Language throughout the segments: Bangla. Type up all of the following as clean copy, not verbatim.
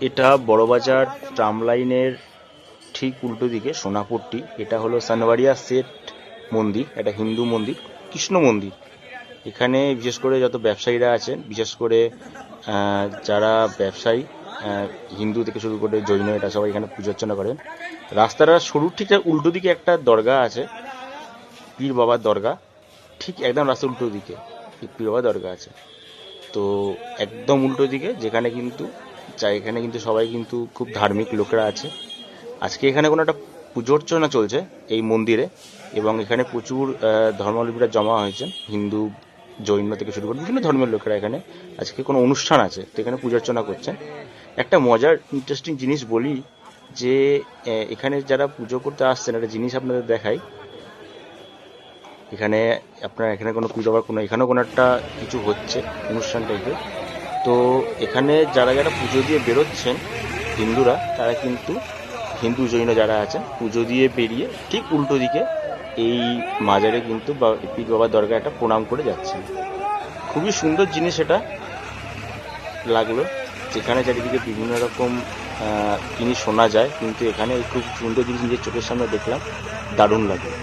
এটা বড়বাজার ট্রাম লাইনের ঠিক উল্টো দিকে সোনাপট্টি। এটা হলো সানবাড়িয়া সেট মন্দির, এটা হিন্দু মন্দির, কৃষ্ণ মন্দির। এখানে বিশেষ করে যত ব্যবসায়ীরা আছেন, বিশেষ করে যারা ব্যবসায়ী, হিন্দু থেকে শুরু করে জৈন, এটা সবাই এখানে পুজো অর্চনা করেন। রাস্তাটা সরু, ঠিক উল্টো দিকে একটা দরগা আছে, পীর বাবার দরগা। ঠিক একদম রাস্তার উল্টো দিকে পীর বাবার দরগা আছে। তো একদম উল্টো দিকে যেখানে কিন্তু এখানে কিন্তু সবাই কিন্তু খুব ধার্মিক লোকেরা আছে। আজকে এখানে কোনো একটা পুজো অর্চনা চলছে এই মন্দিরে, এবং এখানে প্রচুর ধর্মাবলম্বীরা জমা হয়েছেন, হিন্দু জৈন থেকে শুরু করে বিভিন্ন ধর্মের লোকেরা। এখানে আজকে কোনো অনুষ্ঠান আছে, তো এখানে পুজো অর্চনা করছেন। একটা মজার ইন্টারেস্টিং জিনিস বলি, যে এখানে যারা পুজো করতে আসছেন, একটা জিনিস আপনাদের দেখাই। এখানে আপনার এখানে কোনো পুজো বা কোনো এখানেও কোনো একটা কিছু হচ্ছে অনুষ্ঠান টাইপের। তো এখানে যারা যারা পুজো দিয়ে বেরোচ্ছেন হিন্দুরা, তারা কিন্তু হিন্দু জৈন যারা আছেন পুজো দিয়ে বেরিয়ে ঠিক উল্টো দিকে এই মাজারে কিন্তু বা পীর বাবার দরগায় একটা প্রণাম করে যাচ্ছেন। খুবই সুন্দর জিনিস এটা লাগলো, যেখানে চারিদিকে বিভিন্ন রকম জিনিস শোনা যায়, কিন্তু এখানে খুব সুন্দর জিনিস নিজের চোখের সামনে দেখলাম, দারুণ লাগলো।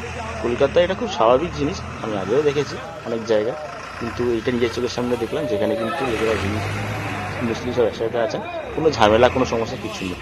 কলকাতায় এটা খুব স্বাভাবিক জিনিস, আমি আগেও দেখেছি অনেক জায়গায়, কিন্তু এটা নিজের চোখের সামনে দেখলাম, যেখানে কিন্তু লোকেরা মুসলিম সব একসাথে আছেন, কোনো ঝামেলা কোনো সমস্যা কিছু নেই।